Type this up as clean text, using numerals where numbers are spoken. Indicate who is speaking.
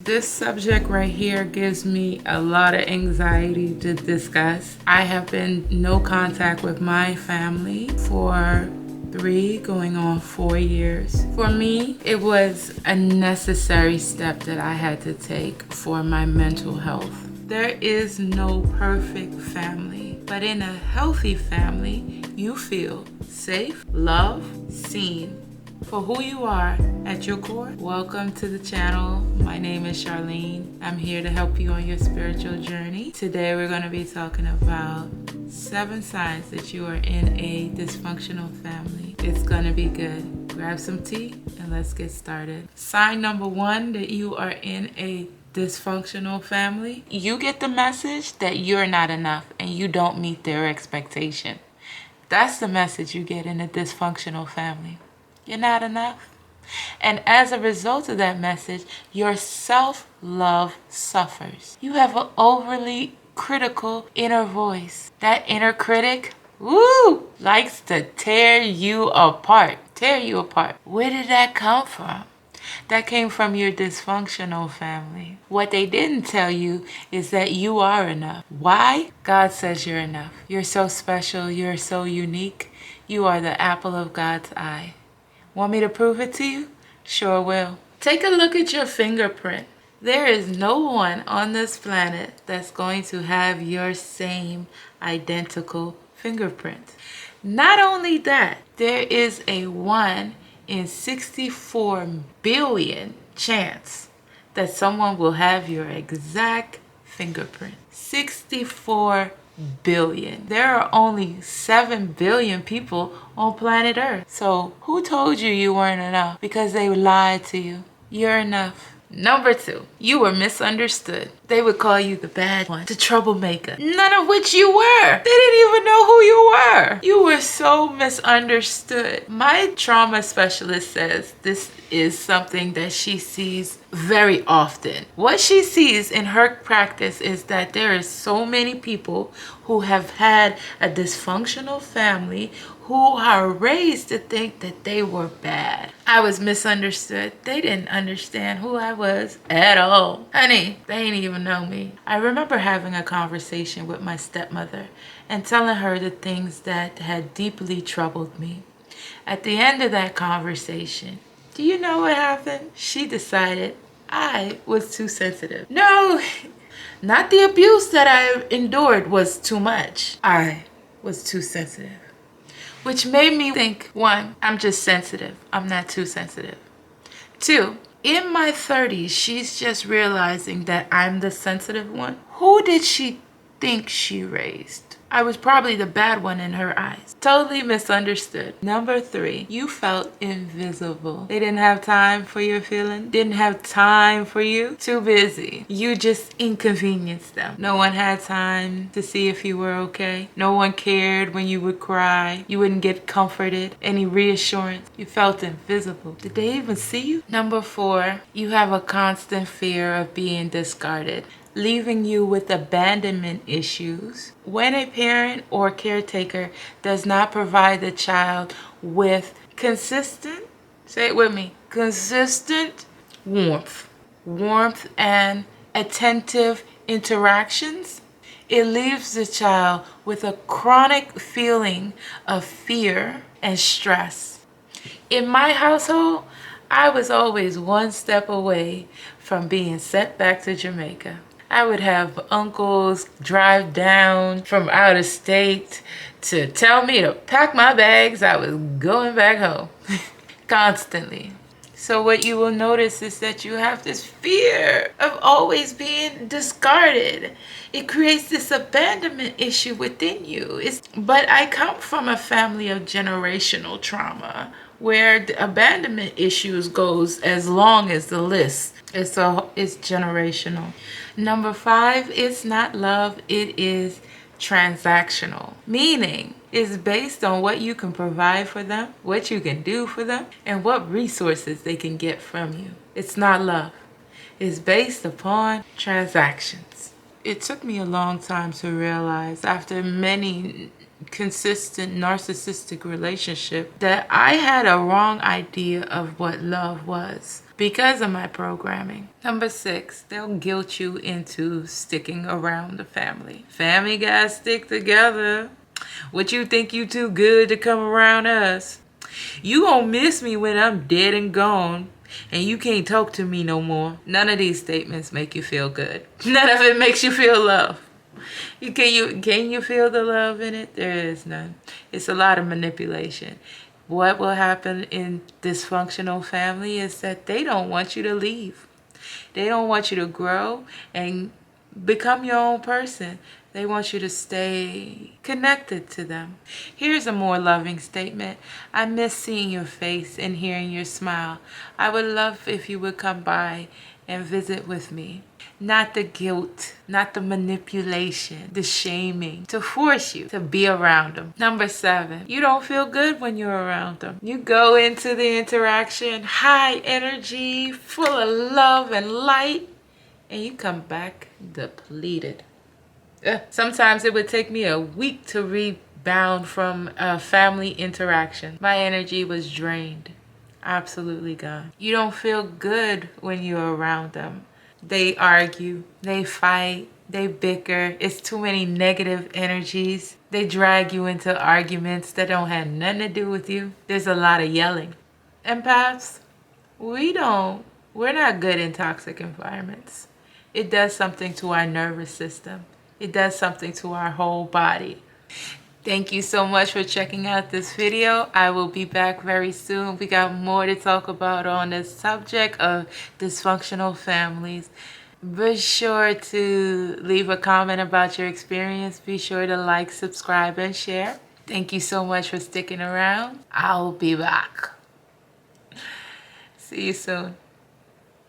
Speaker 1: This subject right here gives me a lot of anxiety to discuss. I have been no contact with my family for 3 going on 4 years. For me, it was a necessary step that I had to take for my mental health. There is no perfect family, but in a healthy family, you feel safe, loved, seen, for who you are at your core. Welcome to the channel. My name is Charlene. I'm here to help you on your spiritual journey. Today we're going to be talking about 7 signs that you are in a dysfunctional family. It's going to be good. Grab some tea and let's get started. Sign number 1 that you are in a dysfunctional family. You get the message that you're not enough and you don't meet their expectation. That's the message you get in a dysfunctional family. You're not enough. And as a result of that message, your self-love suffers. You have an overly critical inner voice. That inner critic, likes to tear you apart. Tear you apart. Where did that come from? That came from your dysfunctional family. What they didn't tell you is that you are enough. Why? God says you're enough. You're so special. You're so unique. You are the apple of God's eye. Want me to prove it to you? Sure will. Take a look at your fingerprint. There is no one on this planet that's going to have your same identical fingerprint. Not only that, there is a 1 in 64 billion chance that someone will have your exact fingerprint. 64 billion. There are only 7 billion people on planet Earth. So who told you you weren't enough? Because they lied to you. You're enough. Number 2, you were misunderstood. They would call you the bad one, the troublemaker, none of which you were. They didn't even know who you were. You were so misunderstood. My trauma specialist says this is something that she sees very often. What she sees in her practice is that there is so many people who have had a dysfunctional family who are raised to think that they were bad. I was misunderstood. They didn't understand who I was at all. Honey, they ain't even know me. I remember having a conversation with my stepmother and telling her the things that had deeply troubled me. At the end of that conversation, do you know what happened? She decided I was too sensitive. No, not the abuse that I endured was too much. I was too sensitive. Which made me think, 1, I'm just sensitive. I'm not too sensitive. 2, in my 30s, she's just realizing that I'm the sensitive one. Who did she think she raised? I was probably the bad one in her eyes. Totally misunderstood. Number 3, you felt invisible. They didn't have time for your feelings. Didn't have time for you. Too busy. You just inconvenienced them. No one had time to see if you were okay. No one cared when you would cry. You wouldn't get comforted. Any reassurance. You felt invisible. Did they even see you? Number 4, you have a constant fear of being discarded, leaving you with abandonment issues. When a parent or caretaker does not provide the child with consistent, say it with me, consistent warmth and attentive interactions, it leaves the child with a chronic feeling of fear and stress. In my household, I was always 1 step away from being sent back to Jamaica. I would have uncles drive down from out of state to tell me to pack my bags. I was going back home constantly. So what you will notice is that you have this fear of always being discarded. It creates this abandonment issue within you. But I come from a family of generational trauma where the abandonment issues goes as long as the list. It's generational. Number 5, it's not love, it is transactional. Meaning, it's based on what you can provide for them, what you can do for them, and what resources they can get from you. It's not love. It's based upon transactions. It took me a long time to realize, after many consistent narcissistic relationship, that I had a wrong idea of what love was. because of my programming. Number 6, they'll guilt you into sticking around the family. Family gotta stick together. What you think you too good to come around us? You gonna miss me when I'm dead and gone, and you can't talk to me no more. None of these statements make you feel good. None of it makes you feel love. Can you feel the love in it? There is none. It's a lot of manipulation. What will happen in dysfunctional family is that they don't want you to leave. They don't want you to grow and become your own person. They want you to stay connected to them. Here's a more loving statement. I miss seeing your face and hearing your smile. I would love if you would come by and visit with me. Not the guilt, not the manipulation, the shaming, to force you to be around them. Number 7, you don't feel good when you're around them. You go into the interaction high energy, full of love and light, and you come back depleted. Sometimes it would take me a week to rebound from a family interaction. My energy was drained, absolutely gone. You don't feel good when you're around them. They argue, they fight, they bicker. It's too many negative energies. They drag you into arguments that don't have nothing to do with you. There's a lot of yelling. Empaths, we're not good in toxic environments. It does something to our nervous system. It does something to our whole body. Thank you so much for checking out this video. I will be back very soon. We got more to talk about on this subject of dysfunctional families. Be sure to leave a comment about your experience. Be sure to like, subscribe, and share. Thank you so much for sticking around. I'll be back. See you soon.